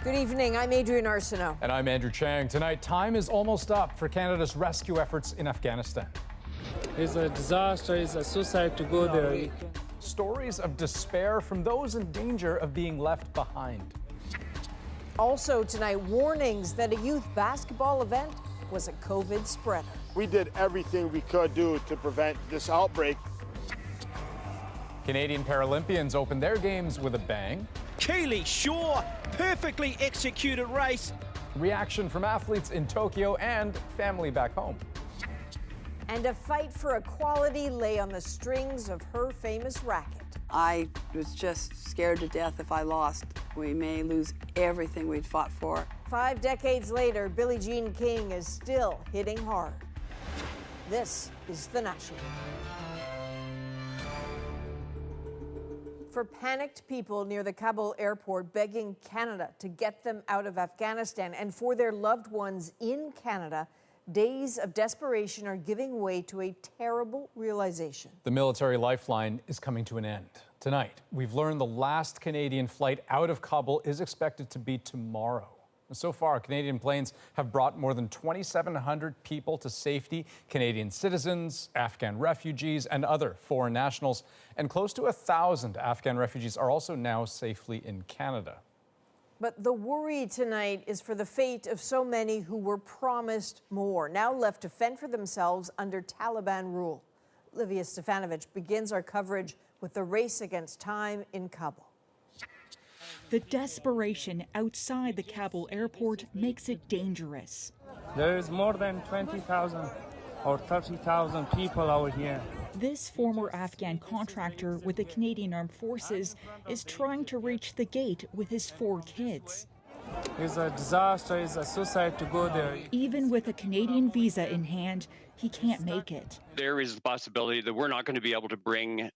Good evening, I'm Adrian Arsenault. And I'm Andrew Chang. Tonight, time is almost up for Canada's rescue efforts in Afghanistan. It's a disaster, it's a suicide to go there. Stories of despair from those in danger of being left behind. Also tonight, warnings that a youth basketball event was a COVID spreader. We did everything we could do to prevent this outbreak. Canadian Paralympians opened their games with a bang. Keely Shaw, perfectly executed race. Reaction from athletes in Tokyo and family back home. And a fight for equality lay on the strings of her famous racket. I was just scared to death if I lost. We may lose everything we'd fought for. 5 decades later, Billie Jean King is still hitting hard. This is The National. For panicked people near the Kabul airport begging Canada to get them out of Afghanistan, and for their loved ones in Canada, days of desperation are giving way to a terrible realization. The military lifeline is coming to an end. Tonight, we've learned the last Canadian flight out of Kabul is expected to be tomorrow. So far, Canadian planes have brought more than 2,700 people to safety, Canadian citizens, Afghan refugees, and other foreign nationals. And close to 1,000 Afghan refugees are also now safely in Canada. But the worry tonight is for the fate of so many who were promised more, now left to fend for themselves under Taliban rule. Olivia Stefanovic begins our coverage with the race against time in Kabul. The desperation outside the Kabul airport makes it dangerous. There is more than 20,000 or 30,000 people out here. This former Afghan contractor with the Canadian Armed Forces is trying to reach the gate with his 4 kids. It's a disaster, it's a suicide to go there. Even with a Canadian visa in hand, he can't make it. There is the possibility that we're not going to be able to bring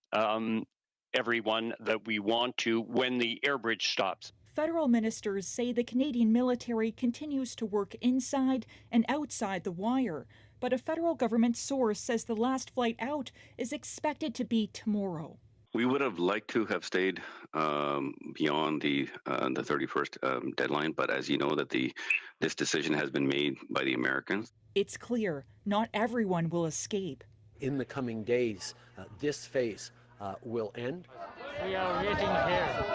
everyone that we want to when the air bridge stops. Federal ministers say the Canadian military continues to work inside and outside the wire, but a federal government source says the last flight out is expected to be tomorrow. We would have liked to have stayed beyond the 31st deadline, but as you know, that this decision has been made by the Americans. It's clear not everyone will escape. In the coming days, this phase will end. We are waiting here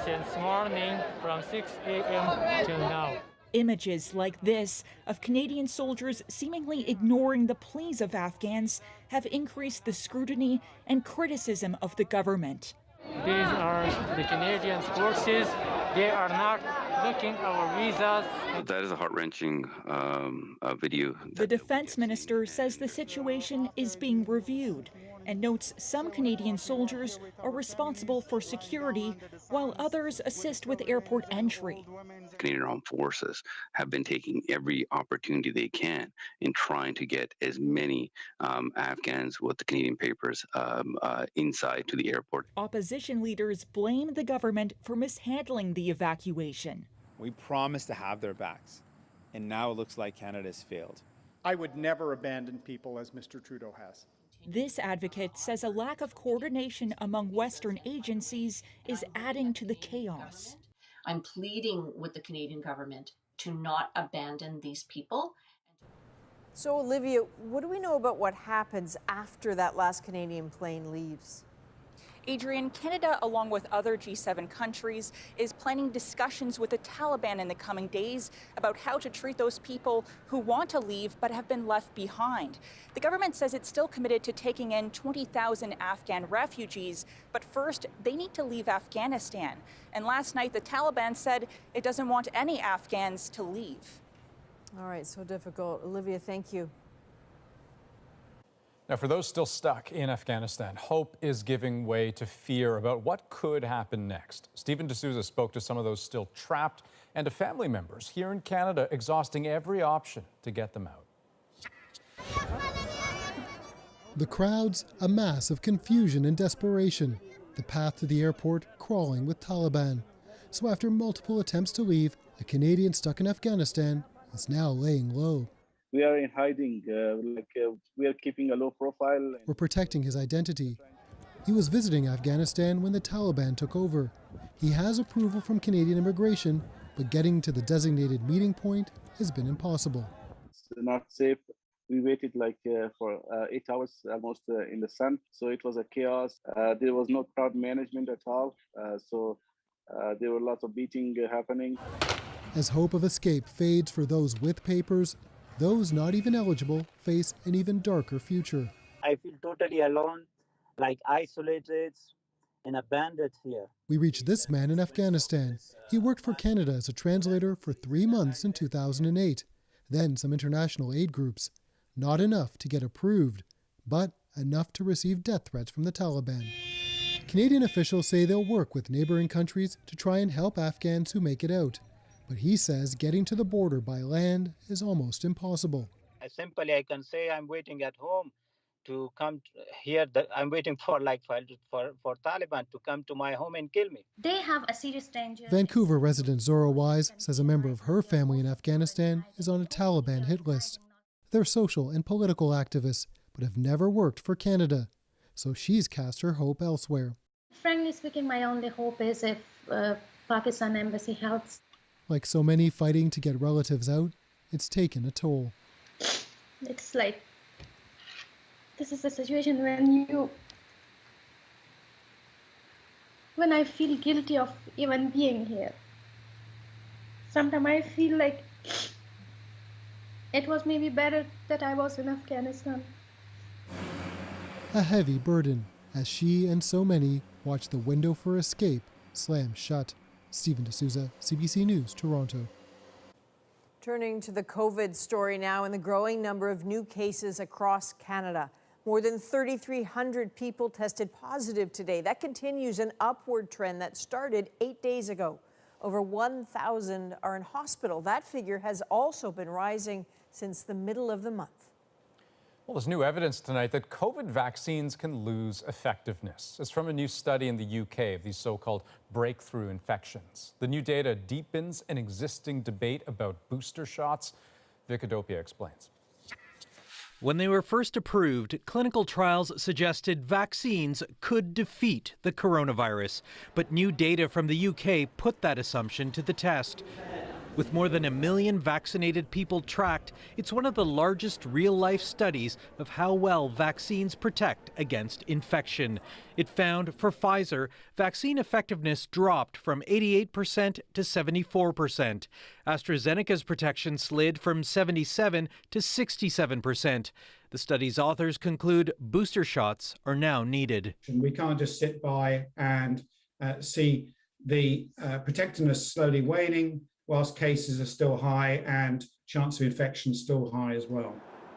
since morning from 6 a.m. till now. Images like this of Canadian soldiers seemingly ignoring the pleas of Afghans have increased the scrutiny and criticism of the government. These are the Canadian forces. They are not looking our visas. That is a heart-wrenching video. The defense minister says the situation is being reviewed and notes some Canadian soldiers are responsible for security while others assist with airport entry. Canadian Armed Forces have been taking every opportunity they can in trying to get as many Afghans with the Canadian papers inside to the airport. Opposition leaders blame the government for mishandling the evacuation. We promised to have their backs, and now it looks like Canada's failed. I would never abandon people as Mr. Trudeau has. This advocate says a lack of coordination among Western agencies is adding to the chaos. I'm pleading with the Canadian government to not abandon these people. So, Olivia, what do we know about what happens after that last Canadian plane leaves? Adrian, Canada, along with other G7 countries, is planning discussions with the Taliban in the coming days about how to treat those people who want to leave but have been left behind. The government says it's still committed to taking in 20,000 Afghan refugees, but first they need to leave Afghanistan. And last night the Taliban said it doesn't want any Afghans to leave. All right, so difficult. Olivia, thank you. Now, for those still stuck in Afghanistan, hope is giving way to fear about what could happen next. Stephen D'Souza spoke to some of those still trapped and to family members here in Canada, exhausting every option to get them out. The crowds, a mass of confusion and desperation. The path to the airport crawling with Taliban. So after multiple attempts to leave, a Canadian stuck in Afghanistan is now laying low. We are in hiding, we are keeping a low profile. We're protecting his identity. He was visiting Afghanistan when the Taliban took over. He has approval from Canadian immigration, but getting to the designated meeting point has been impossible. It's not safe. We waited for 8 hours almost in the sun, so it was a chaos. There was no crowd management at all, so there were lots of beating happening. As hope of escape fades for those with papers, those not even eligible face an even darker future. I feel totally alone, isolated and abandoned here. We reached this man in Afghanistan. He worked for Canada as a translator for 3 months in 2008, then some international aid groups. Not enough to get approved, but enough to receive death threats from the Taliban. Canadian officials say they'll work with neighboring countries to try and help Afghans who make it out. But he says getting to the border by land is almost impossible. Simply, I can say I'm waiting at home to come here. I'm waiting for Taliban to come to my home and kill me. They have a serious danger. Vancouver resident Zora Wise says a member of her family in Afghanistan is on a Taliban hit list. They're social and political activists, but have never worked for Canada. So she's cast her hope elsewhere. Frankly speaking, my only hope is if Pakistan embassy helps. Like so many fighting to get relatives out, it's taken a toll. It's like, this is a situation when I feel guilty of even being here. Sometimes I feel like it was maybe better that I was in Afghanistan. A heavy burden as she and so many watch the window for escape slam shut. Stephen D'Souza, CBC News, Toronto. Turning to the COVID story now and the growing number of new cases across Canada. More than 3,300 people tested positive today. That continues an upward trend that started 8 days ago. Over 1,000 are in hospital. That figure has also been rising since the middle of the month. Well, there's new evidence tonight that COVID vaccines can lose effectiveness. It's from a new study in the UK of these so-called breakthrough infections. The new data deepens an existing debate about booster shots. Vicadopia explains. When they were first approved, clinical trials suggested vaccines could defeat the coronavirus. But new data from the UK put that assumption to the test. With more than 1 million vaccinated people tracked, it's one of the largest real-life studies of how well vaccines protect against infection. It found, for Pfizer, vaccine effectiveness dropped from 88% to 74%. AstraZeneca's protection slid from 77% to 67%. The study's authors conclude booster shots are now needed. We can't just sit by and see the protectiveness slowly waning, whilst cases are still high and chance of infection still high as well.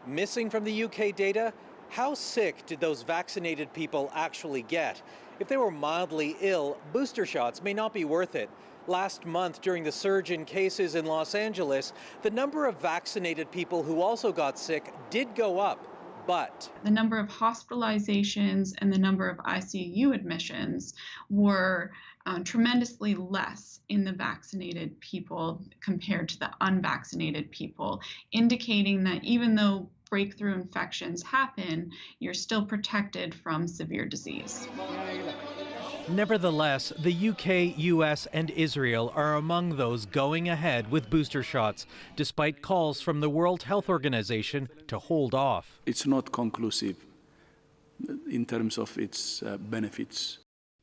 Missing from the UK data, how sick did those vaccinated people actually get? If they were mildly ill, booster shots may not be worth it. Last month, during the surge in cases in Los Angeles, the number of vaccinated people who also got sick did go up. But the number of hospitalizations and the number of ICU admissions were tremendously less in the vaccinated people compared to the unvaccinated people, indicating that even though breakthrough infections happen, you're still protected from severe disease. Nevertheless, the UK, US, and Israel are among those going ahead with booster shots, despite calls from the World Health Organization to hold off. It's not conclusive in terms of its benefits.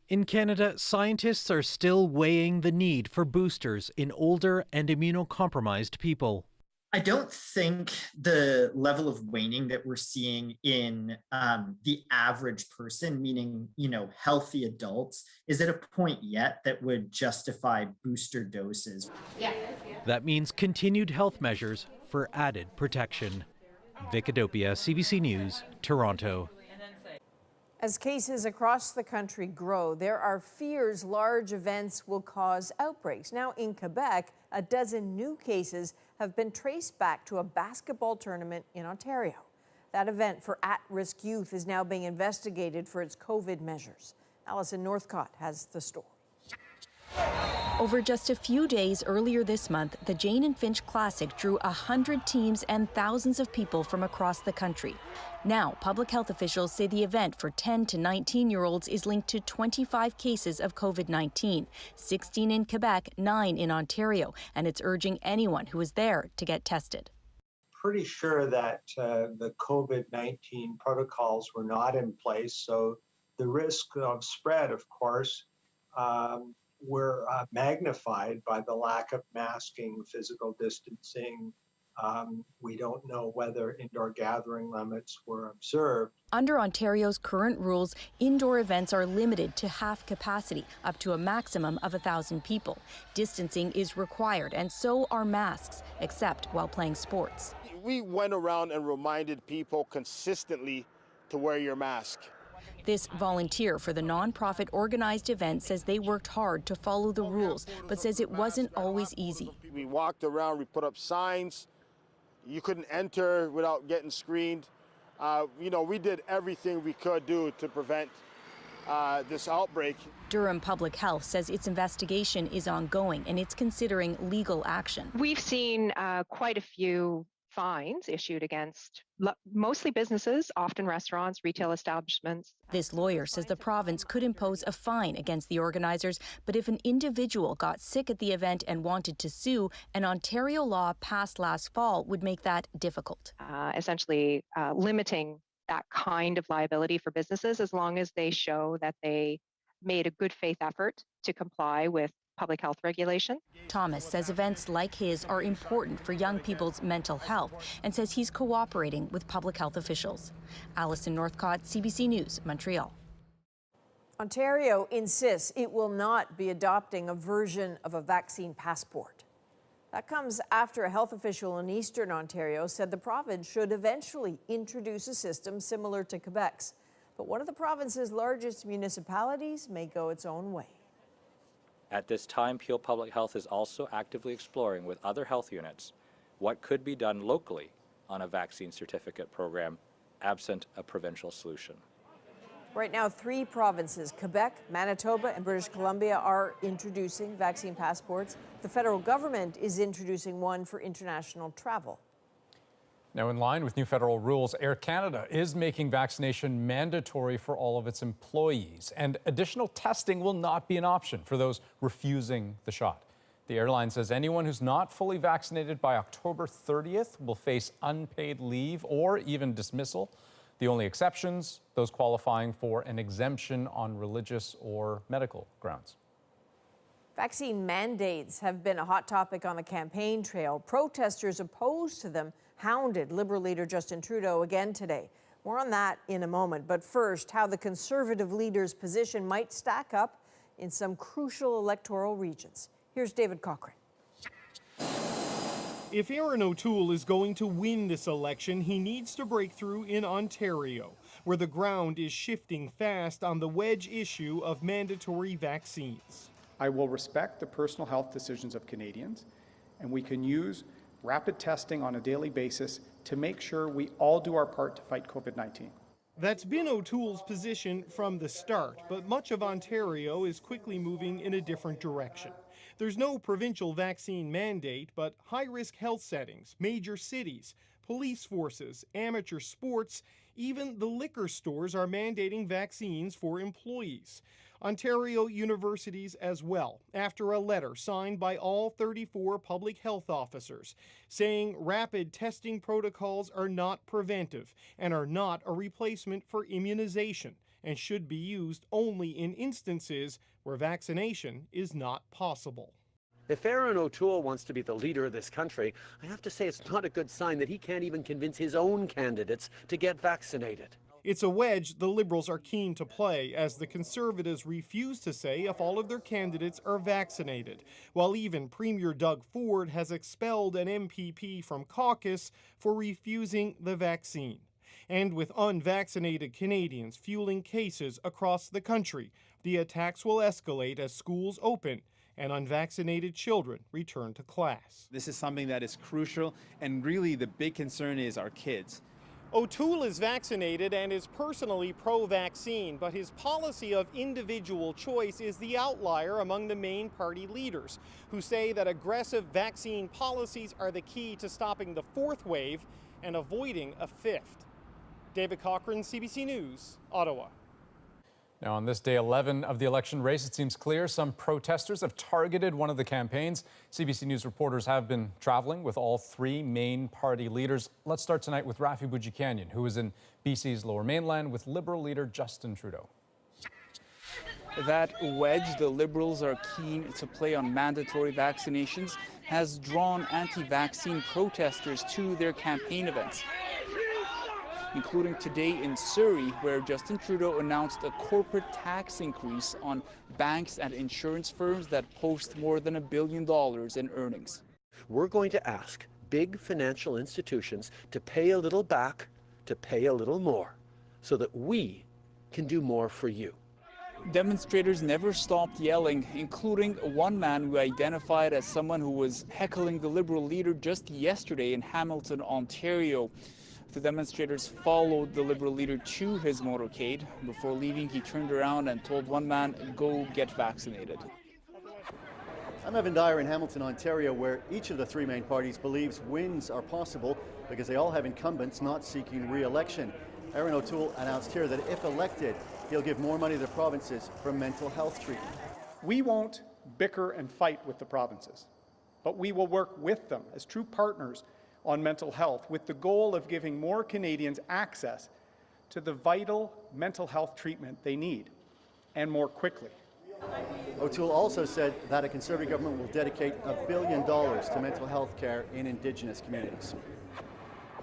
In Canada, scientists are still weighing the need for boosters in older and immunocompromised people. I don't think the level of waning that we're seeing in the average person, meaning, healthy adults, is at a point yet that would justify booster doses. That means continued health measures for added protection. Vicadopia, CBC News, Toronto. As cases across the country grow, there are fears large events will cause outbreaks. Now in Quebec, a dozen new cases have been traced back to a basketball tournament in Ontario. That event for at-risk youth is now being investigated for its COVID measures. Alison Northcott has the story. Over just a few days earlier this month, the Jane and Finch Classic drew 100 teams and thousands of people from across the country. Now, public health officials say the event for 10 to 19-year-olds is linked to 25 cases of COVID-19, 16 in Quebec, 9 in Ontario, and it's urging anyone who is there to get tested. Pretty sure that the COVID-19 protocols were not in place, so the risk of spread, of course, were magnified by the lack of masking, physical distancing. We don't know whether indoor gathering limits were observed. Under Ontario's current rules, indoor events are limited to half capacity, up to a maximum of 1,000 people. Distancing is required, and so are masks, except while playing sports. We went around and reminded people consistently to wear your mask. This volunteer for the nonprofit organized event says they worked hard to follow the rules, but says it wasn't always easy. We walked around, we put up signs. You couldn't enter without getting screened. We did everything we could do to prevent this outbreak. Durham Public Health says its investigation is ongoing and it's considering legal action. We've seen quite a few fines issued against mostly businesses, often restaurants, retail establishments. This lawyer says the province could impose a fine against the organizers, but if an individual got sick at the event and wanted to sue, an Ontario law passed last fall would make that difficult. Essentially limiting that kind of liability for businesses as long as they show that they made a good faith effort to comply with public health regulation. Thomas says events like his are important for young people's mental health and says he's cooperating with public health officials. Alison Northcott, CBC News, Montreal. Ontario insists it will not be adopting a version of a vaccine passport. That comes after a health official in Eastern Ontario said the province should eventually introduce a system similar to Quebec's. But one of the province's largest municipalities may go its own way. At this time, Peel Public Health is also actively exploring with other health units what could be done locally on a vaccine certificate program, absent a provincial solution. Right now, 3 provinces, Quebec, Manitoba, and British Columbia, are introducing vaccine passports. The federal government is introducing one for international travel. Now, in line with new federal rules, Air Canada is making vaccination mandatory for all of its employees, and additional testing will not be an option for those refusing the shot. The airline says anyone who's not fully vaccinated by October 30th will face unpaid leave or even dismissal. The only exceptions, those qualifying for an exemption on religious or medical grounds. Vaccine mandates have been a hot topic on the campaign trail. Protesters opposed to them hounded Liberal leader Justin Trudeau again today. More on that in a moment. But first, how the Conservative leader's position might stack up in some crucial electoral regions. Here's David Cochrane. If Aaron O'Toole is going to win this election, he needs to break through in Ontario, where the ground is shifting fast on the wedge issue of mandatory vaccines. I will respect the personal health decisions of Canadians, and we can use rapid testing on a daily basis to make sure we all do our part to fight COVID-19. That's been O'Toole's position from the start, but much of Ontario is quickly moving in a different direction. There's no provincial vaccine mandate, but high-risk health settings, major cities, police forces, amateur sports, even the liquor stores are mandating vaccines for employees. Ontario universities as well, after a letter signed by all 34 public health officers saying rapid testing protocols are not preventive and are not a replacement for immunization and should be used only in instances where vaccination is not possible. If Aaron O'Toole wants to be the leader of this country, I have to say it's not a good sign that he can't even convince his own candidates to get vaccinated. It's a wedge the Liberals are keen to play, as the Conservatives refuse to say if all of their candidates are vaccinated, while even Premier Doug Ford has expelled an MPP from caucus for refusing the vaccine. And with unvaccinated Canadians fueling cases across the country, the attacks will escalate as schools open and unvaccinated children return to class. This is something that is crucial, and really the big concern is our kids. O'Toole is vaccinated and is personally pro-vaccine, but his policy of individual choice is the outlier among the main party leaders, who say that aggressive vaccine policies are the key to stopping the fourth wave and avoiding a fifth. David Cochran, CBC News, Ottawa. Now, on this day 11 of the election race, it seems clear some protesters have targeted one of the campaigns. CBC News reporters have been traveling with all three main party leaders. Let's start tonight with Rafi Boudjikanian, who is in BC's Lower Mainland with Liberal leader Justin Trudeau. That wedge the Liberals are keen to play on mandatory vaccinations has drawn anti-vaccine protesters to their campaign events, including today in Surrey, where Justin Trudeau announced a corporate tax increase on banks and insurance firms that post more than $1 billion in earnings. We're going to ask big financial institutions to pay a little back, to pay a little more, so that we can do more for you. Demonstrators never stopped yelling, including one man who identified as someone who was heckling the Liberal leader just yesterday in Hamilton, Ontario. The demonstrators followed the Liberal leader to his motorcade. Before leaving, he turned around and told one man, "Go get vaccinated." I'm Evan Dyer in Hamilton, Ontario, where each of the three main parties believes wins are possible because they all have incumbents not seeking re-election. Erin O'Toole announced here that if elected, he'll give more money to the provinces for mental health treatment. We won't bicker and fight with the provinces, but we will work with them as true partners on mental health, with the goal of giving more Canadians access to the vital mental health treatment they need, and more quickly. O'Toole also said that a Conservative government will dedicate $1 billion to mental health care in Indigenous communities.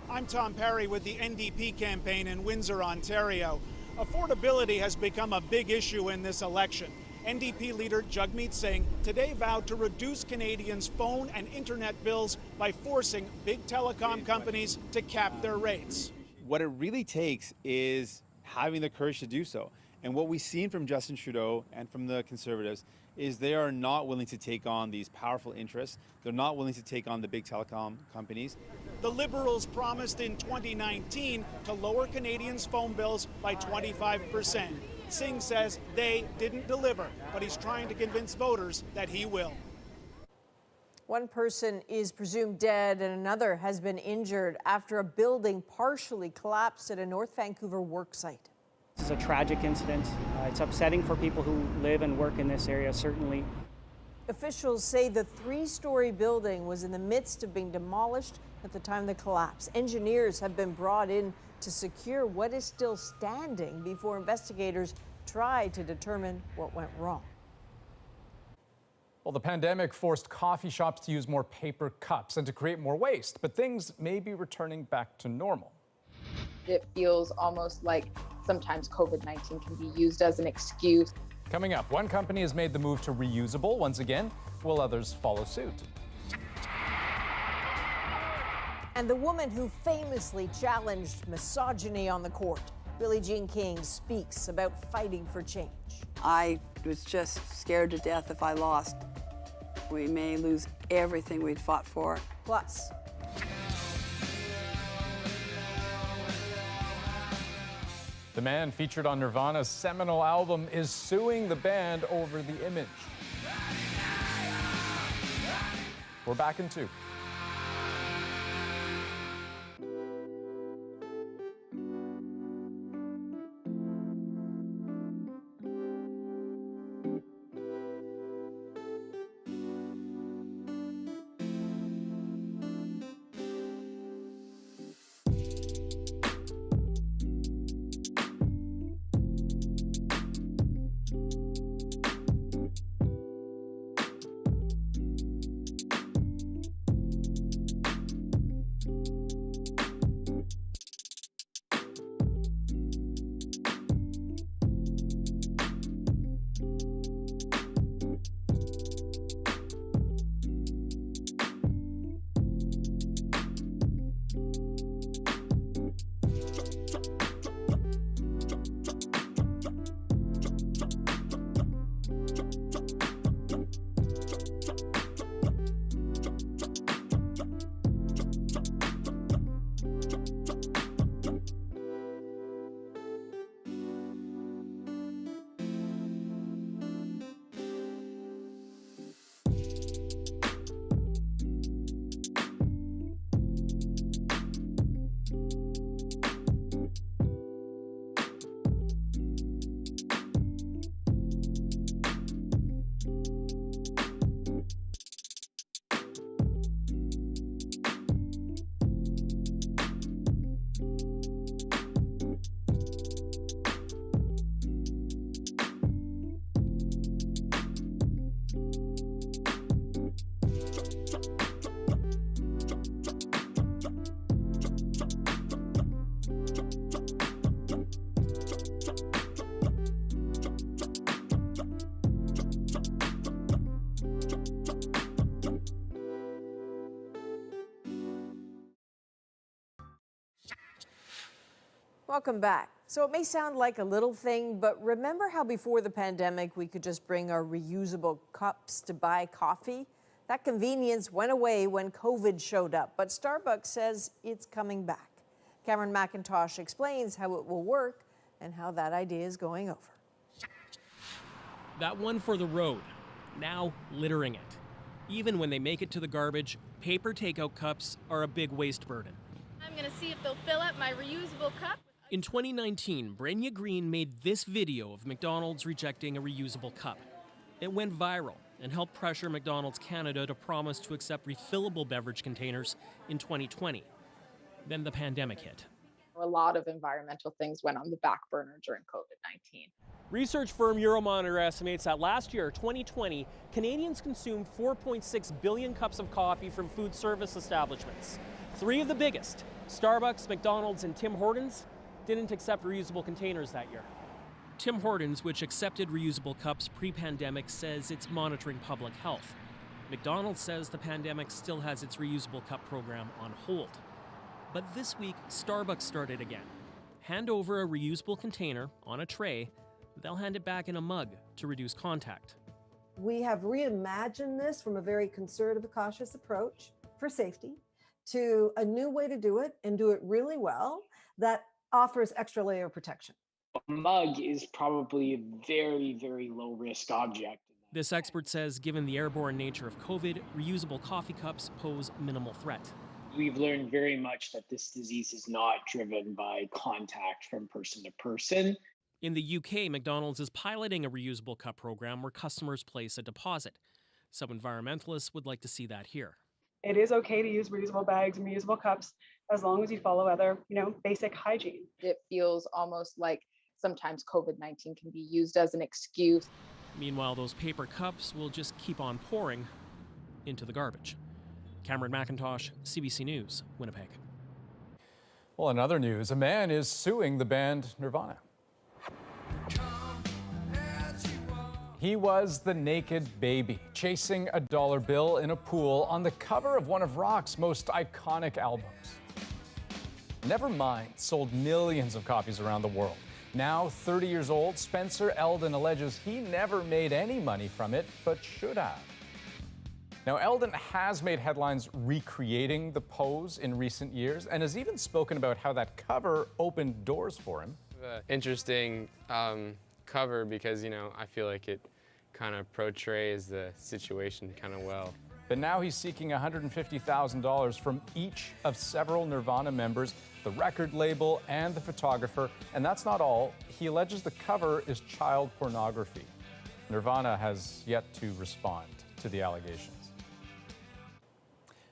I'm Tom Perry with the NDP campaign in Windsor, Ontario. Affordability has become a big issue in this election. NDP leader Jagmeet Singh today vowed to reduce Canadians' phone and internet bills by forcing big telecom companies to cap their rates. What it really takes is having the courage to do so. And what we've seen from Justin Trudeau and from the Conservatives is they are not willing to take on these powerful interests. They're not willing to take on the big telecom companies. The Liberals promised in 2019 to lower Canadians' phone bills by 25%. Singh says they didn't deliver, but he's trying to convince voters that he will. One person is presumed dead and another has been injured after a building partially collapsed at a North Vancouver worksite. This is a tragic incident. It's upsetting for people who live and work in this area, certainly. Officials say the three-story building was in the midst of being demolished at the time of the collapse. Engineers have been brought in to secure what is still standing before investigators try to determine what went wrong. Well, the pandemic forced coffee shops to use more paper cups and to create more waste, but things may be returning back to normal. It feels almost like sometimes COVID-19 can be used as an excuse. Coming up, one company has made the move to reusable once again. Will others follow suit? And the woman who famously challenged misogyny on the court, Billie Jean King, speaks about fighting for change. I was just scared to death if I lost. We may lose everything we'd fought for. Plus, the man featured on Nirvana's seminal album is suing the band over the image. We're back in 2. Welcome back. So it may sound like a little thing, but remember how before the pandemic we could just bring our reusable cups to buy coffee? That convenience went away when COVID showed up, but Starbucks says it's coming back. Cameron McIntosh explains how it will work and how that idea is going over. That one for the road, now littering it. Even when they make it to the garbage, paper takeout cups are a big waste burden. I'm gonna see if they'll fill up my reusable cup. In 2019, Brenya Green made this video of McDonald's rejecting a reusable cup. It went viral and helped pressure McDonald's Canada to promise to accept refillable beverage containers in 2020. Then the pandemic hit. A lot of environmental things went on the back burner during COVID-19. Research firm Euromonitor estimates that last year, 2020, Canadians consumed 4.6 billion cups of coffee from food service establishments. 3 of the biggest, Starbucks, McDonald's, and Tim Hortons, didn't accept reusable containers that year. Tim Hortons, which accepted reusable cups pre-pandemic, says it's monitoring public health. McDonald's says the pandemic still has its reusable cup program on hold. But this week, Starbucks started again. Hand over a reusable container on a tray, they'll hand it back in a mug to reduce contact. We have reimagined this from a very conservative, cautious approach for safety to a new way to do it and do it really well that offers extra layer of protection. A mug is probably a very, very low risk object. This expert says given the airborne nature of COVID, reusable coffee cups pose minimal threat. We've learned very much that this disease is not driven by contact from person to person. In the UK, McDonald's is piloting a reusable cup program where customers place a deposit. Some environmentalists would like to see that here. It is okay to use reusable bags and reusable cups as long as you follow other, basic hygiene. It feels almost like sometimes COVID-19 can be used as an excuse. Meanwhile, those paper cups will just keep on pouring into the garbage. Cameron McIntosh, CBC News, Winnipeg. Well, in other news, a man is suing the band Nirvana. He was the naked baby, chasing a dollar bill in a pool on the cover of one of rock's most iconic albums. Nevermind sold millions of copies around the world. Now 30 years old, Spencer Eldon alleges he never made any money from it, but should have. Now, Eldon has made headlines recreating the pose in recent years and has even spoken about how that cover opened doors for him. Interesting cover because, I feel like it kind of portrays the situation kind of well. But now he's seeking $150,000 from each of several Nirvana members, the record label and the photographer. And that's not all. He alleges the cover is child pornography. Nirvana has yet to respond to the allegations.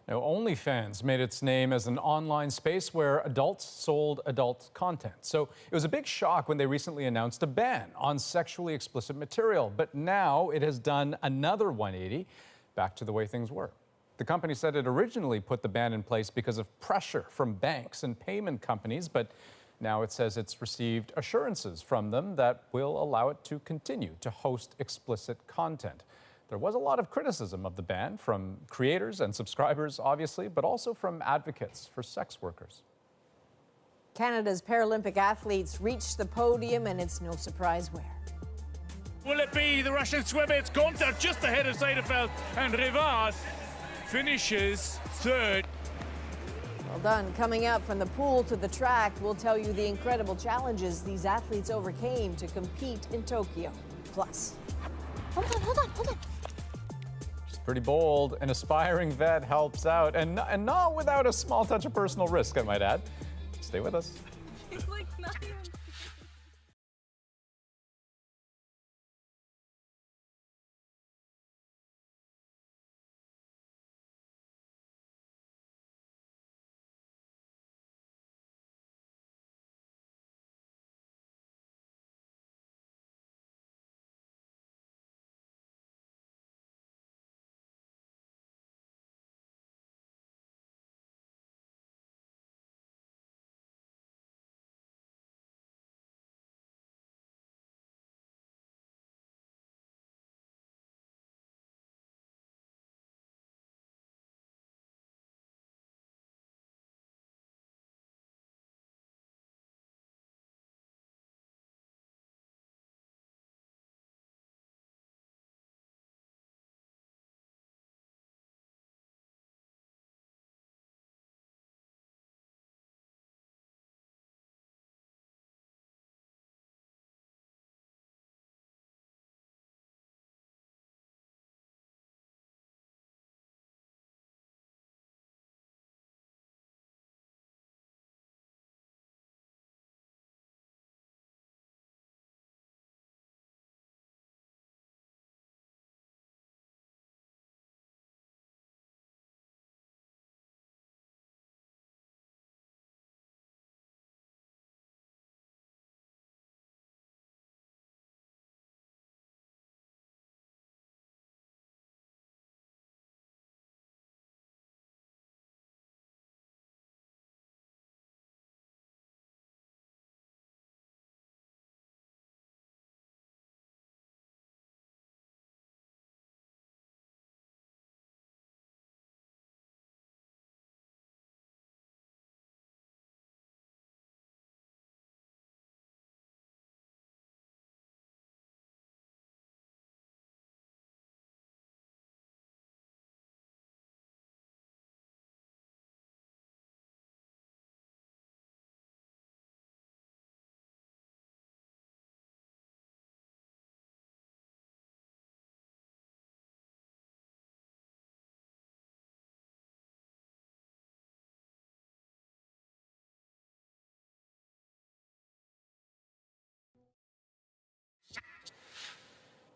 Now, OnlyFans made its name as an online space where adults sold adult content. So it was a big shock when they recently announced a ban on sexually explicit material. But now it has done another 180, back to the way things were. The company said it originally put the ban in place because of pressure from banks and payment companies, but now it says it's received assurances from them that will allow it to continue to host explicit content. There was a lot of criticism of the ban from creators and subscribers, obviously, but also from advocates for sex workers. Canada's Paralympic athletes reached the podium, and it's no surprise where. Will it be the Russian swimmer? It's Gonta just ahead of Seiderfeld, and Rivas finishes third. Well done. Coming up, from the pool to the track, we'll tell you the incredible challenges these athletes overcame to compete in Tokyo. Plus, hold on. Pretty bold. An aspiring vet helps out, and not without a small touch of personal risk, I might add. Stay with us. It's like not even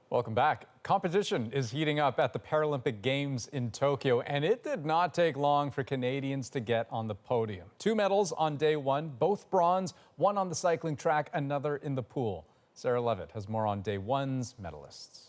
Welcome back. Competition is heating up at the Paralympic Games in Tokyo, and it did not take long for Canadians to get on the podium. 2 medals on day one, both bronze, one on the cycling track, another in the pool. Sarah Levitt has more on day one's medalists.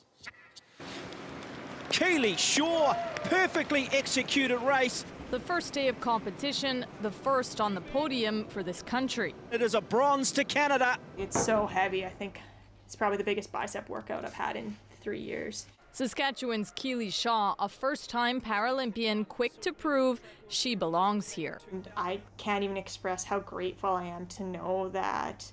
Keely Shaw, perfectly executed race. The first day of competition, the first on the podium for this country. It is a bronze to Canada. It's so heavy, I think it's probably the biggest bicep workout I've had in 3 years. Saskatchewan's Keely Shaw, a first-time Paralympian, quick to prove she belongs here. And I can't even express how grateful I am to know that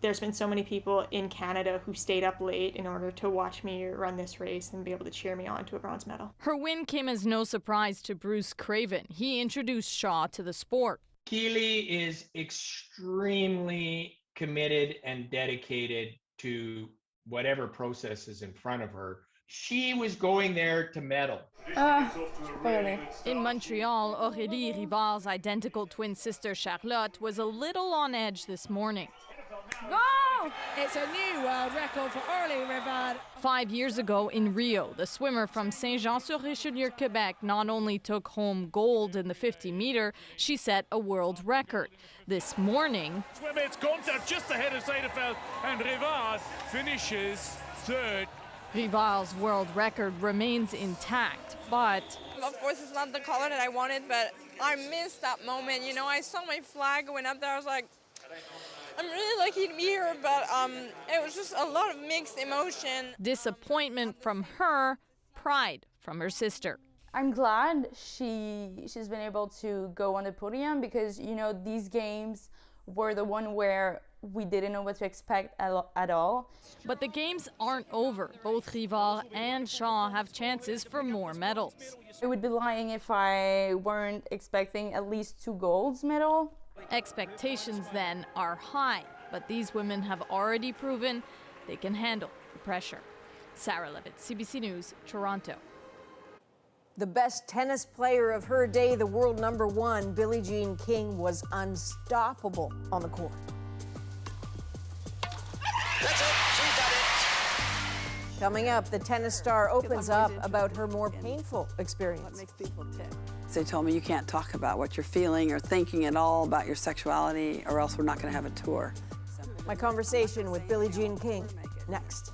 there's been so many people in Canada who stayed up late in order to watch me run this race and be able to cheer me on to a bronze medal. Her win came as no surprise to Bruce Craven. He introduced Shaw to the sport. Keely is extremely committed and dedicated to whatever process is in front of her. She was going there to medal. In Montreal, Aurélie Rivard's identical twin sister Charlotte was a little on edge this morning. Go! It's a new world record for Aurélie Rivard. 5 years ago in Rio, the swimmer from Saint-Jean-sur-Richelieu, Quebec, not only took home gold in the 50-meter, she set a world record. This morning, It's Gunter just ahead of Seidefeld, and Rivard finishes third. Rivard's world record remains intact, but of course it's not the color that I wanted, but I missed that moment. You know, I saw my flag going up there. I was like, I'm really lucky to be here, but it was just a lot of mixed emotion. Disappointment from her, pride from her sister. I'm glad she's been able to go on the podium because, you know, these games were the one where we didn't know what to expect at all. But the games aren't over. Both Rivard and Shaw have chances for more medals. It would be lying if I weren't expecting at least 2 gold medals. Expectations then are high, but these women have already proven they can handle the pressure. Sarah Levitt, CBC News, Toronto. The best tennis player of her day, the world #1, Billie Jean King, was unstoppable on the court. That's it. She's done it. Coming up, the tennis star opens up about her more painful experience. What makes people tick? They told me you can't talk about what you're feeling or thinking at all about your sexuality, or else we're not going to have a tour. My conversation with Billie Jean King, next.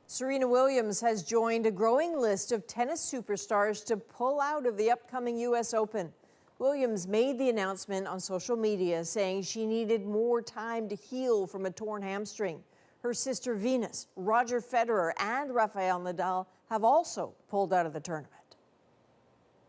Serena Williams has joined a growing list of tennis superstars to pull out of the upcoming U.S. Open. Williams made the announcement on social media, saying she needed more time to heal from a torn hamstring. Her sister Venus, Roger Federer, and Rafael Nadal have also pulled out of the tournament.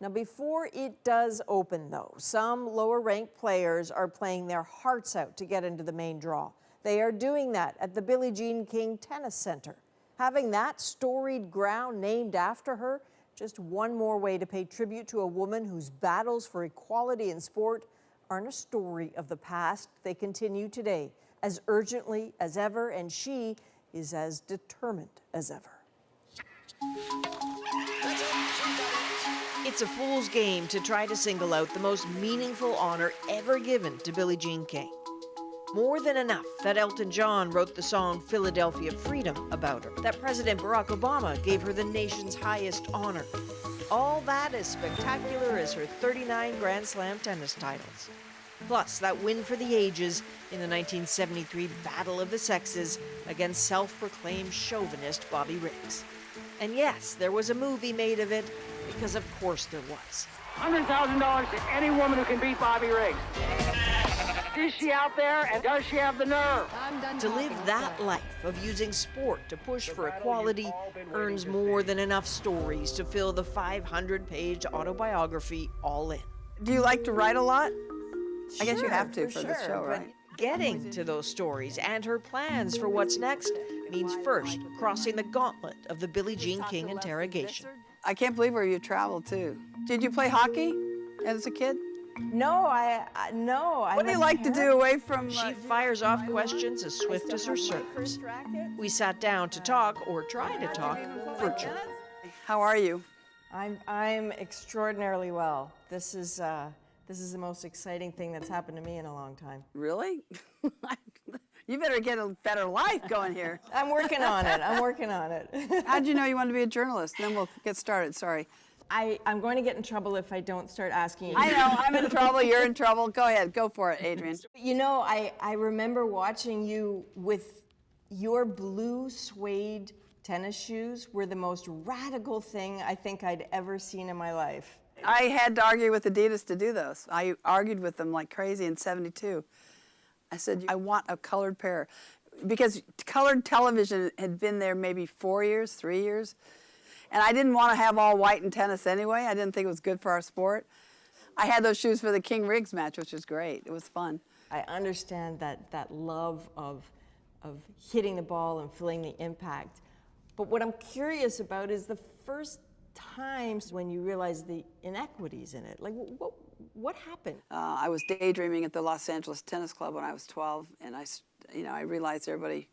Now, before it does open, though, some lower-ranked players are playing their hearts out to get into the main draw. They are doing that at the Billie Jean King Tennis Center. Having that storied ground named after her, just one more way to pay tribute to a woman whose battles for equality in sport aren't a story of the past. They continue today as urgently as ever, and she is as determined as ever. It's a fool's game to try to single out the most meaningful honor ever given to Billie Jean King. More than enough that Elton John wrote the song Philadelphia Freedom about her, that President Barack Obama gave her the nation's highest honor. All that as spectacular as her 39 Grand Slam tennis titles. Plus, that win for the ages in the 1973 Battle of the Sexes against self-proclaimed chauvinist Bobby Riggs. And yes, there was a movie made of it, because of course there was. $100,000 to any woman who can beat Bobby Riggs. Is she out there, and does she have the nerve? To live that life of using sport to push for equality earns more than enough stories to fill the 500-page autobiography All In. Do you like to write a lot? I guess you Sure, have to for this show, but right? Getting to those stories and her plans for what's next means first crossing the gauntlet of the Billie Jean King interrogation. I can't believe where you traveled to. Did you play hockey as a kid? No. What do you like to do away from? She fires off questions as swift as her serves. We sat down to talk, or try to talk, virtually. How are you? I'm extraordinarily well. This is the most exciting thing that's happened to me in a long time. Really? You better get a better life going here. I'm working on it. How'd you know you wanted to be a journalist? Then we'll get started. Sorry. I'm going to get in trouble if I don't start asking you. I know, I'm in trouble, you're in trouble. Go ahead, go for it, Adrian. You know, I remember watching you with your blue suede tennis shoes were the most radical thing I think I'd ever seen in my life. I had to argue with Adidas to do those. I argued with them like crazy in '72. I said, I want a colored pair. Because colored television had been there maybe 4 years, 3 years. And I didn't want to have all white in tennis anyway. I didn't think it was good for our sport. I had those shoes for the King Riggs match, which was great. It was fun. I understand that love of hitting the ball and feeling the impact. But what I'm curious about is the first times when you realize the inequities in it. Like, what happened? I was daydreaming at the Los Angeles Tennis Club when I was 12, and I realized everybody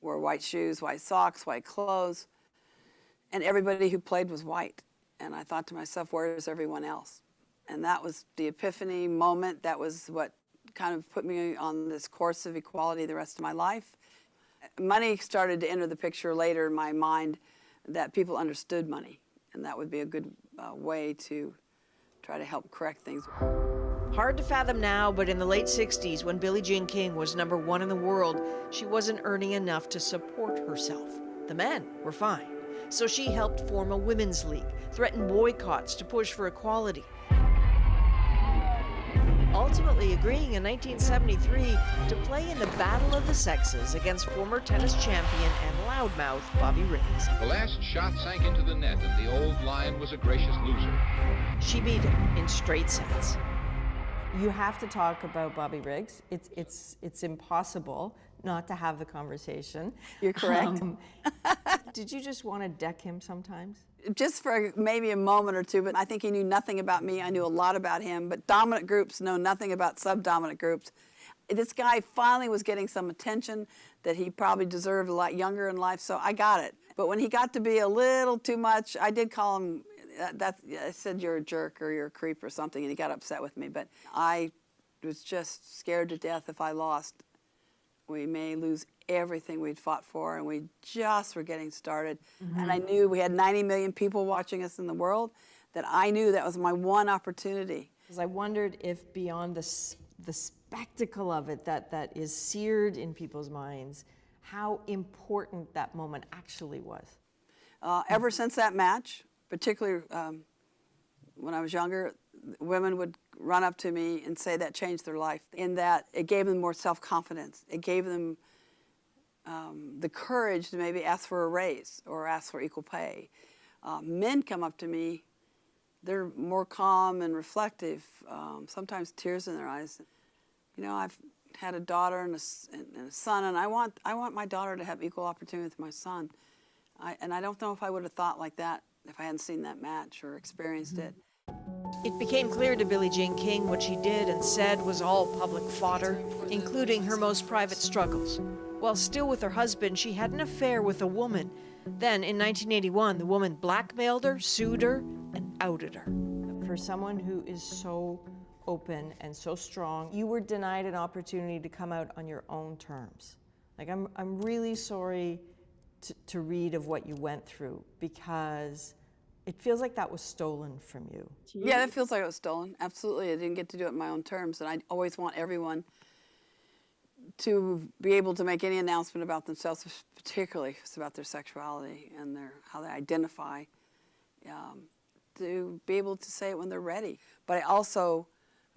wore white shoes, white socks, white clothes. And everybody who played was white. And I thought to myself, where is everyone else? And that was the epiphany moment. That was what kind of put me on this course of equality the rest of my life. Money started to enter the picture later in my mind, that people understood money. And that would be a good way to try to help correct things. Hard to fathom now, but in the late 60s, when Billie Jean King was #1 in the world, she wasn't earning enough to support herself. The men were fine. So she helped form a women's league, threatened boycotts to push for equality. Ultimately agreeing in 1973 to play in the Battle of the Sexes against former tennis champion and loudmouth Bobby Riggs. The last shot sank into the net, and the old lion was a gracious loser. She beat him in straight sets. You have to talk about Bobby Riggs. It's impossible not to have the conversation. You're correct. Did you just want to deck him sometimes? Just for maybe a moment or two, but I think he knew nothing about me. I knew a lot about him, but dominant groups know nothing about subdominant groups. This guy finally was getting some attention that he probably deserved a lot younger in life, so I got it. But when he got to be a little too much, I did call him, I said you're a jerk or you're a creep or something, and he got upset with me. But I was just scared to death if I lost. We may lose everything we'd fought for, and we just were getting started. Mm-hmm. And I knew we had 90 million people watching us in the world, that I knew that was my one opportunity. Because I wondered if beyond the spectacle of it that is seared in people's minds, how important that moment actually was? Ever since that match, particularly when I was younger, women would run up to me and say that changed their life, in that it gave them more self-confidence. It gave them the courage to maybe ask for a raise or ask for equal pay. Men come up to me, they're more calm and reflective, sometimes tears in their eyes. You know, I've had a daughter and a son, and I want my daughter to have equal opportunity with my son. And I don't know if I would have thought like that if I hadn't seen that match or experienced it. It became clear to Billie Jean King what she did and said was all public fodder, including her most private struggles. While still with her husband, she had an affair with a woman. Then, in 1981, the woman blackmailed her, sued her, and outed her. For someone who is so open and so strong, you were denied an opportunity to come out on your own terms. Like, I'm really sorry to read of what you went through, because it feels like that was stolen from you. Yeah, that feels like it was stolen. Absolutely. I didn't get to do it on my own terms, and I always want everyone to be able to make any announcement about themselves, particularly if it's about their sexuality and how they identify, to be able to say it when they're ready. But I also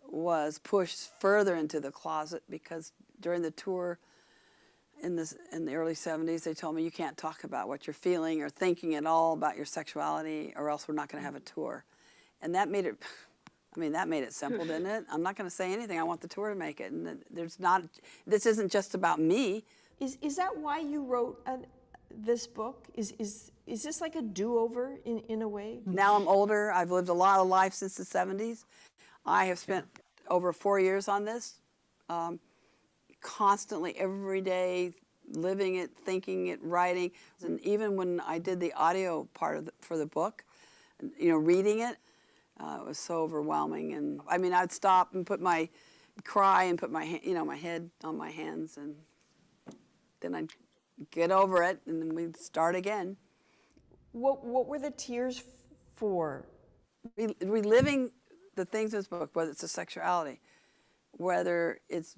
was pushed further into the closet, because during the tour in the early 70s, they told me, you can't talk about what you're feeling or thinking at all about your sexuality, or else we're not going to have a tour. And that made it, that made it simple, didn't it? I'm not going to say anything. I want the tour to make it. And this isn't just about me. Is that why you wrote this book? Is this like a do-over in a way? Now I'm older. I've lived a lot of life since the 70s. I have spent over 4 years on this, constantly, every day, living it, thinking it, writing. And even when I did the audio part for the book, reading it, it was so overwhelming. And I'd stop and cry and put my my head on my hands, and then I'd get over it, and then we'd start again. What were the tears for? Reliving the things in this book, whether it's the sexuality, whether it's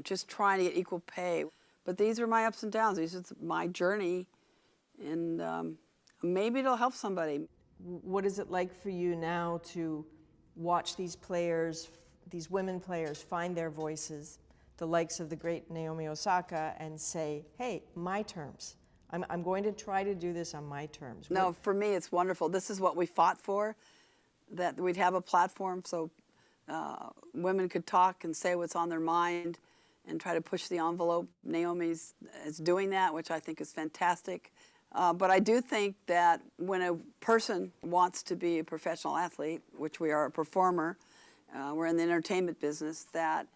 just trying to get equal pay. But these are my ups and downs. These are my journey, and maybe it'll help somebody. What is it like for you now to watch these players, these women players, find their voices, the likes of the great Naomi Osaka, and say, hey, my terms. I'm going to try to do this on my terms. No, for me, it's wonderful. This is what we fought for, that we'd have a platform so women could talk and say what's on their mind and try to push the envelope. Naomi is doing that, which I think is fantastic. But I do think that when a person wants to be a professional athlete, which we are a performer, we're in the entertainment business, that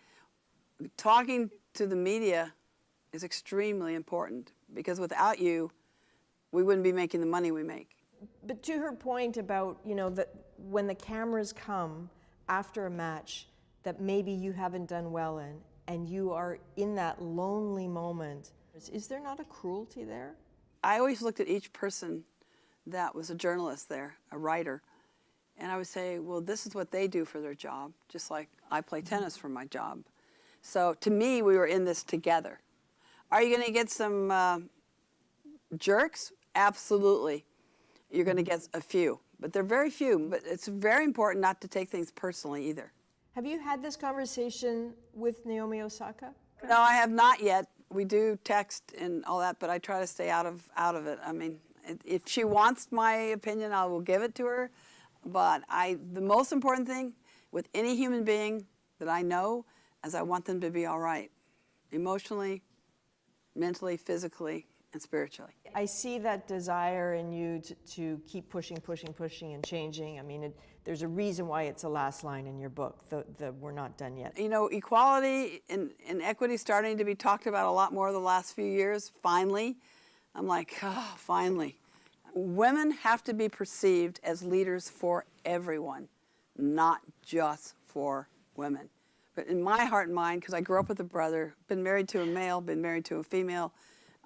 talking to the media is extremely important, because without you, we wouldn't be making the money we make. But to her point about, that when the cameras come after a match that maybe you haven't done well in, and you are in that lonely moment, is there not a cruelty there? I always looked at each person that was a journalist there, a writer, and I would say, well, this is what they do for their job, just like I play tennis for my job. So to me, we were in this together. Are you going to get some jerks? Absolutely. You're going to get a few, but they're very few. But it's very important not to take things personally either. Have you had this conversation with Naomi Osaka? No, I have not yet. We do text and all that, but I try to stay out of it. If she wants my opinion, I will give it to her. But the most important thing with any human being that I know is I want them to be all right, emotionally, mentally, physically, and spiritually. I see that desire in you to keep pushing and changing. There's a reason why it's the last line in your book, we're not done yet. Equality and equity starting to be talked about a lot more the last few years, finally. I'm like, oh, finally. Women have to be perceived as leaders for everyone, not just for women. But in my heart and mind, because I grew up with a brother, been married to a male, been married to a female,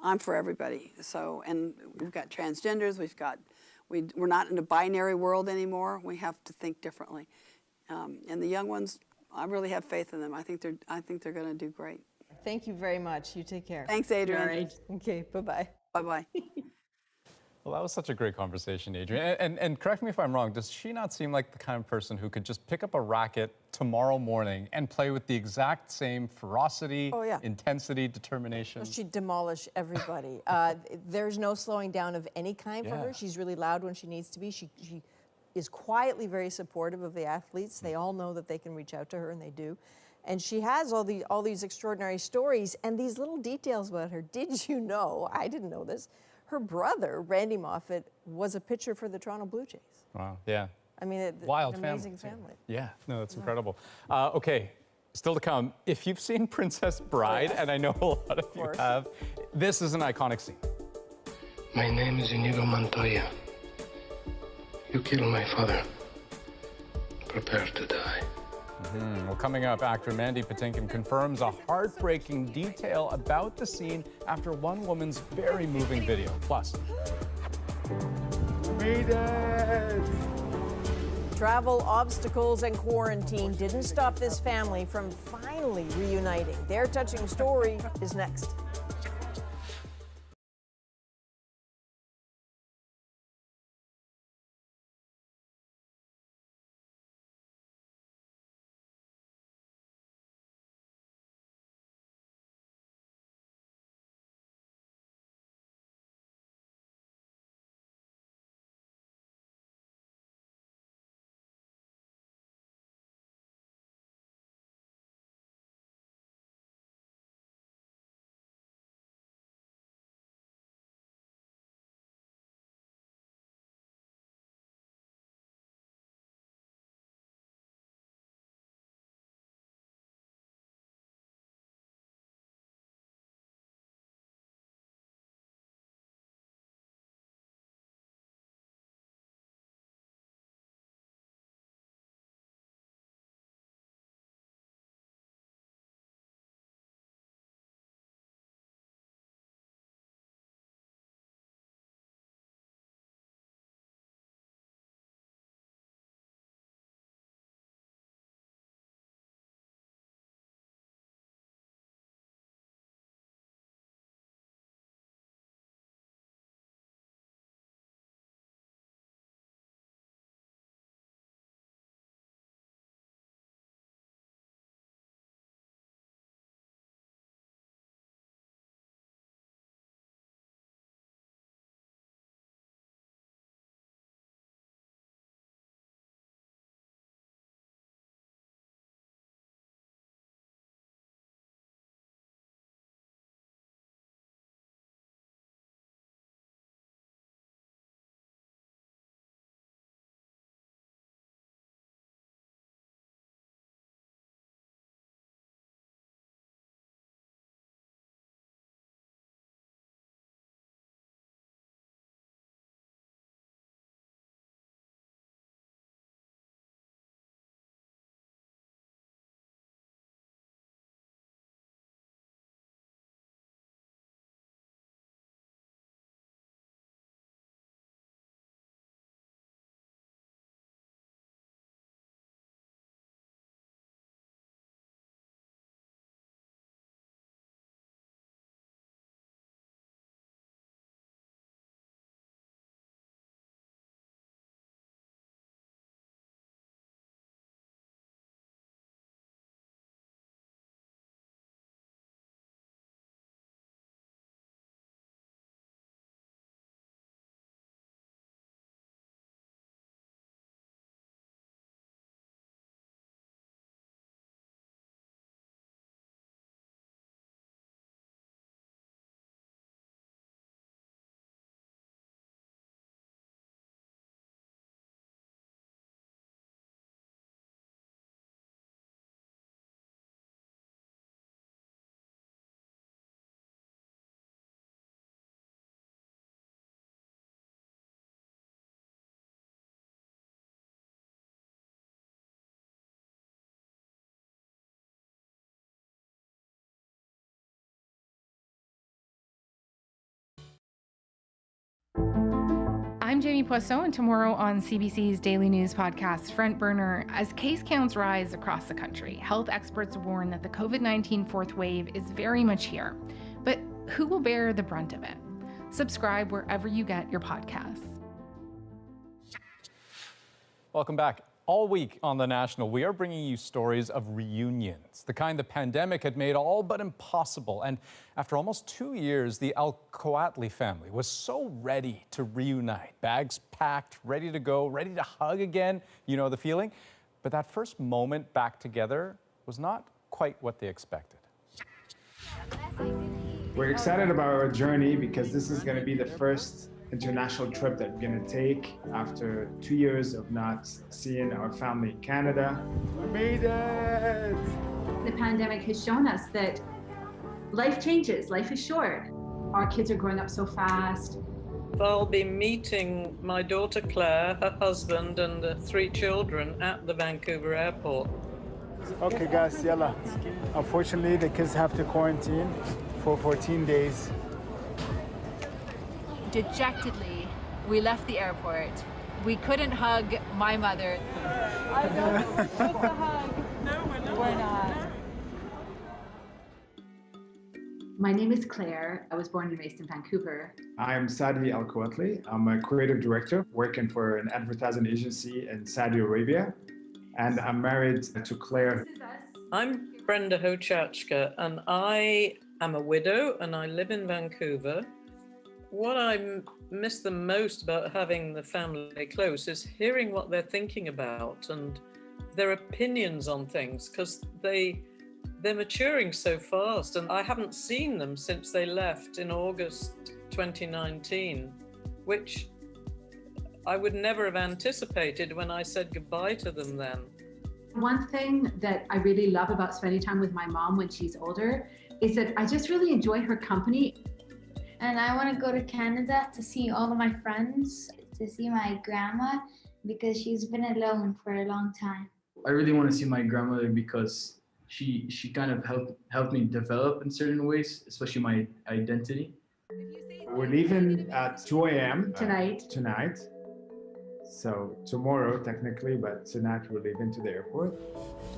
I'm for everybody. So, and we've got transgenders, we're not in a binary world anymore. We have to think differently. And the young ones, I really have faith in them. I think they're going to do great. Thank you very much. You take care. Thanks, Adrian. All right. Okay, bye-bye. Bye-bye. Well, that was such a great conversation, Adrian. And correct me if I'm wrong, does she not seem like the kind of person who could just pick up a racket tomorrow morning and play with the exact same ferocity, intensity, determination? Well, she'd demolish everybody. There's no slowing down of any kind for her. She's really loud when she needs to be. She is quietly very supportive of the athletes. They all know that they can reach out to her, and they do. And she has all these extraordinary stories and these little details about her. Did you know, I didn't know this, her brother, Randy Moffat, was a pitcher for the Toronto Blue Jays. Wow, yeah. I mean, Wild an amazing family. Yeah, no, that's incredible. Okay, still to come. If you've seen Princess Bride, and I know a lot of you have, this is an iconic scene. My name is Inigo Montoya. You killed my father. Prepare to die. Well, coming up, actor Mandy Patinkin confirms a heartbreaking detail about the scene after one woman's very moving video. Plus, made it! Travel obstacles and quarantine didn't stop this family from finally reuniting. Their touching story is next. I'm Jamie Poisson, and tomorrow on CBC's daily news podcast, Front Burner, as case counts rise across the country, health experts warn that the COVID-19 fourth wave is very much here. But who will bear the brunt of it? Subscribe wherever you get your podcasts. Welcome back. All week on The National, we are bringing you stories of reunions, the kind the pandemic had made all but impossible. And after almost 2 years, the Al-Kowatli family was so ready to reunite. Bags packed, ready to go, ready to hug again. You know the feeling? But that first moment back together was not quite what they expected. We're excited about our journey because this is going to be the first international trip that we're going to take after 2 years of not seeing our family in Canada. We made it! The pandemic has shown us that life changes, life is short. Our kids are growing up so fast. I'll be meeting my daughter Claire, her husband, and the 3 children at the Vancouver airport. Okay guys, yalla. Unfortunately, the kids have to quarantine for 14 days. Dejectedly, we left the airport. We couldn't hug my mother. I know we're supposed to hug. No, we're not. My name is Claire. I was born and raised in Vancouver. I'm Sadi Al-Kowatli. I'm a creative director working for an advertising agency in Saudi Arabia. And I'm married to Claire. I'm Brenda Hochachka, and I am a widow, and I live in Vancouver. What I miss the most about having the family close is hearing what they're thinking about and their opinions on things, because they're maturing so fast, and I haven't seen them since they left in August 2019, which I would never have anticipated when I said goodbye to them then. One thing that I really love about spending time with my mom when she's older is that I just really enjoy her company. And I want to go to Canada to see all of my friends, to see my grandma, because she's been alone for a long time. I really want to see my grandmother because she kind of helped me develop in certain ways, especially my identity. We're leaving at 2 a.m. Tonight. So tomorrow, technically, but tonight we're leaving to the airport.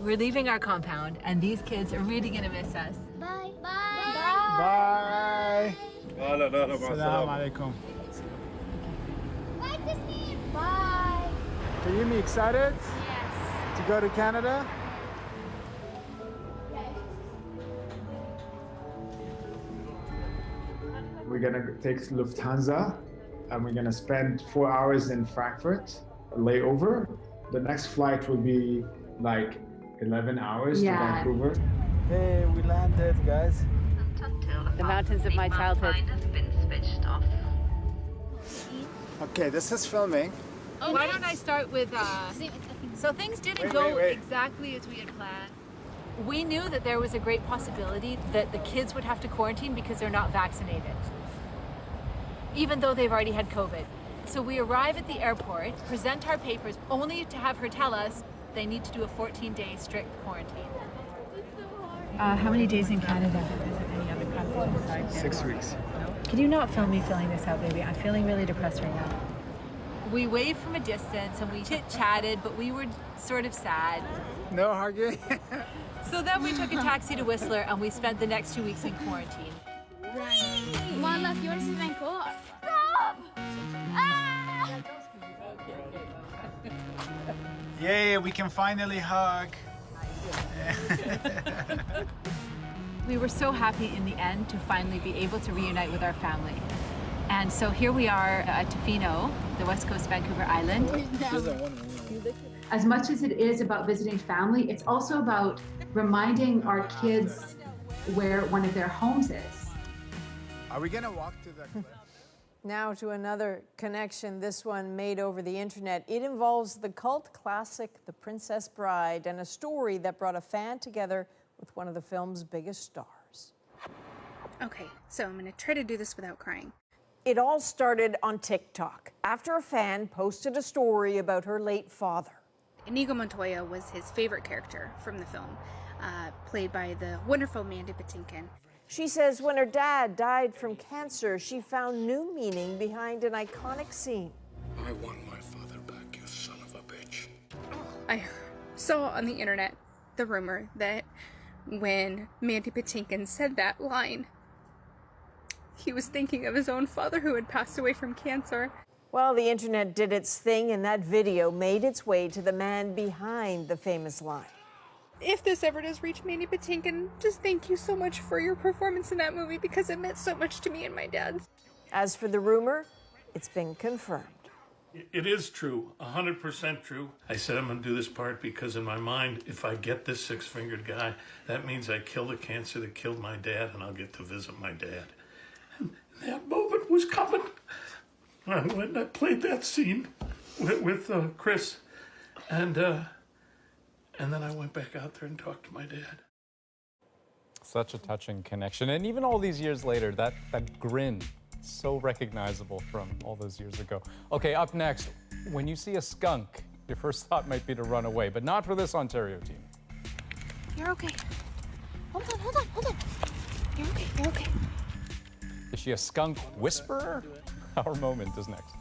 We're leaving our compound, and these kids are really gonna miss us. Bye. Bye. Assalamu alaikum. Bye. Are you excited? Yes. To go to Canada? We're gonna take Lufthansa and we're gonna spend 4 hours in Frankfurt, a layover. The next flight will be like 11 hours to Vancouver. Hey, we landed, guys. The mountains of my childhood. Okay, this is filming. Why don't I start with, so things didn't go exactly as we had planned. We knew that there was a great possibility that the kids would have to quarantine because they're not vaccinated, even though they've already had COVID. So we arrive at the airport, present our papers, only to have her tell us they need to do a 14-day strict quarantine. How many days in Canada? Any other countries besides 6 weeks. Can you not film me filling this out, baby? I'm feeling really depressed right now. We waved from a distance and we chit-chatted, but we were sort of sad. No hugging. So then we took a taxi to Whistler and we spent the next 2 weeks in quarantine. Come on, look, you want to see Vancouver? Stop! Ah! Yay, we can finally hug. We were so happy in the end to finally be able to reunite with our family. And so here we are at Tofino, the West Coast Vancouver Island. As much as it is about visiting family, it's also about reminding our kids where one of their homes is. Are we gonna walk to the cliff? Now to another connection, this one made over the internet. It involves the cult classic, The Princess Bride, and a story that brought a fan together with one of the film's biggest stars. Okay, so I'm gonna try to do this without crying. It all started on TikTok after a fan posted a story about her late father. Inigo Montoya was his favorite character from the film, played by the wonderful Mandy Patinkin. She says when her dad died from cancer, she found new meaning behind an iconic scene. I want my father back, you son of a bitch. I saw on the internet the rumor that when Mandy Patinkin said that line, he was thinking of his own father who had passed away from cancer. Well, the internet did its thing, and that video made its way to the man behind the famous line. If this ever does reach Mandy Patinkin, just thank you so much for your performance in that movie because it meant so much to me and my dad. As for the rumor, it's been confirmed. It is true, 100% true. I said I'm going to do this part because in my mind, if I get this six-fingered guy, that means I kill the cancer that killed my dad and I'll get to visit my dad. And that moment was coming. When I played that scene with Chris, and then I went back out there and talked to my dad. Such a touching connection. And even all these years later, that grin, so recognizable from all those years ago. Okay, up next, when you see a skunk, your first thought might be to run away, but not for this Ontario team. You're okay. Hold on. You're okay. Is she a skunk whisperer? Our moment is next.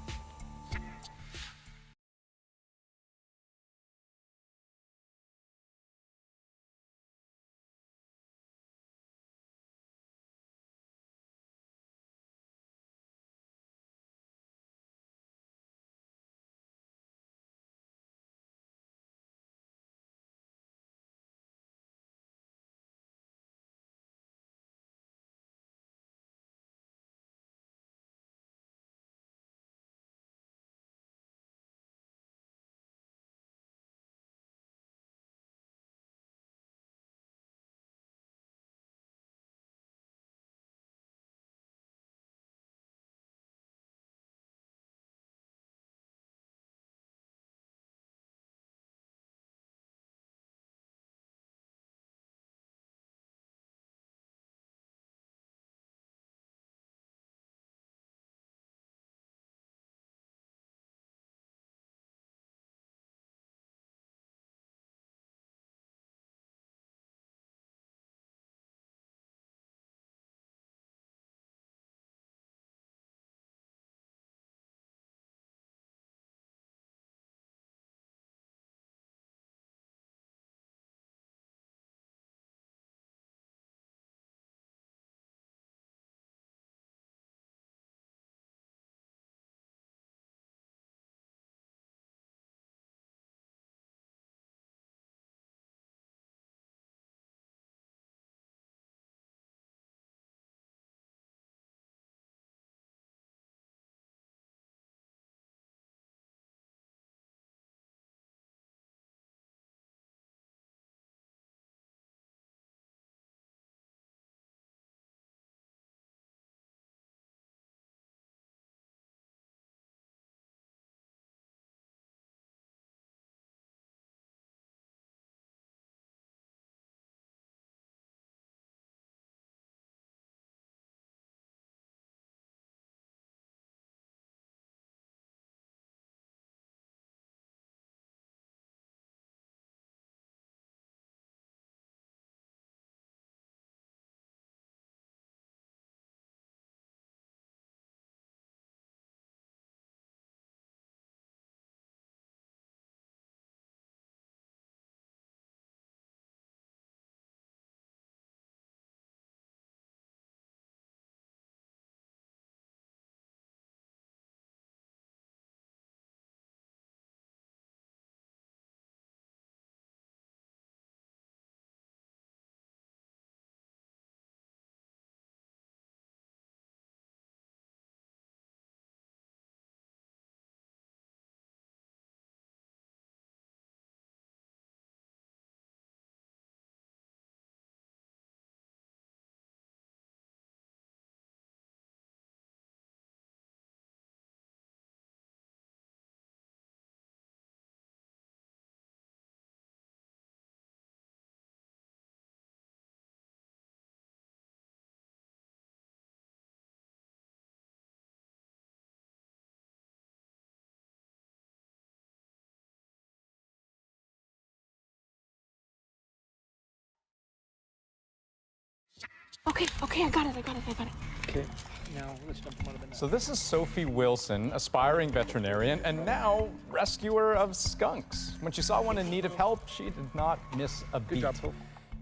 Okay, I got it. Okay, now let's dump them out of the net. So this is Sophie Wilson, aspiring veterinarian and now rescuer of skunks. When she saw one in need of help, she did not miss a beat. Good job.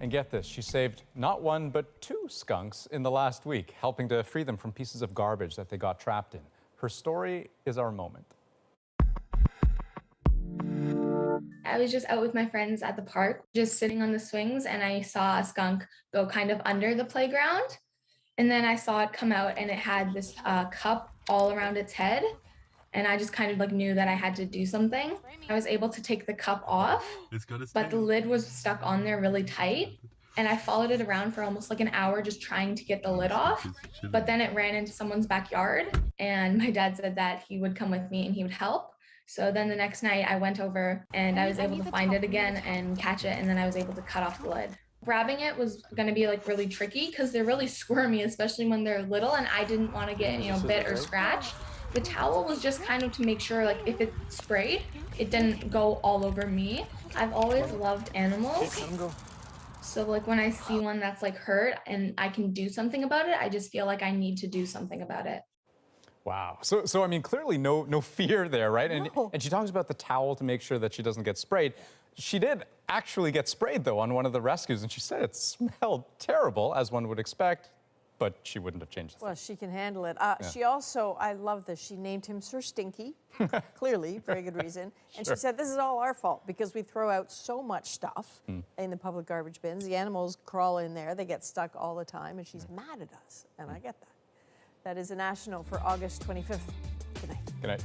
And get this, she saved not one, but 2 skunks in the last week, helping to free them from pieces of garbage that they got trapped in. Her story is our moment. I was just out with my friends at the park, just sitting on the swings, and I saw a skunk go kind of under the playground. And then I saw it come out and it had this cup all around its head. And I just kind of like knew that I had to do something. I was able to take the cup off, but the lid was stuck on there really tight. And I followed it around for almost like an hour just trying to get the lid off. But then it ran into someone's backyard and my dad said that he would come with me and he would help. So then the next night I went over and I was able to find it again and catch it, and then I was able to cut off the lid. Grabbing it was going to be like really tricky because they're really squirmy, especially when they're little, and I didn't want to get, bit or scratched. The towel was just kind of to make sure, like, if it sprayed, it didn't go all over me. I've always loved animals. So, like, when I see one that's, like, hurt and I can do something about it, I just feel like I need to do something about it. Wow. So I mean, clearly no fear there, right? No. And she talks about the towel to make sure that she doesn't get sprayed. She did actually get sprayed, though, on one of the rescues, and she said it smelled terrible, as one would expect. But she wouldn't have changed the Well, she can handle it. Yeah. She also, I love this, she named him Sir Stinky, clearly, very good reason. And Sure. she said, this is all our fault because we throw out so much stuff in the public garbage bins. The animals crawl in there, they get stuck all the time, and she's mad at us. And I get that. That is a national for August 25th. Good night. Good night.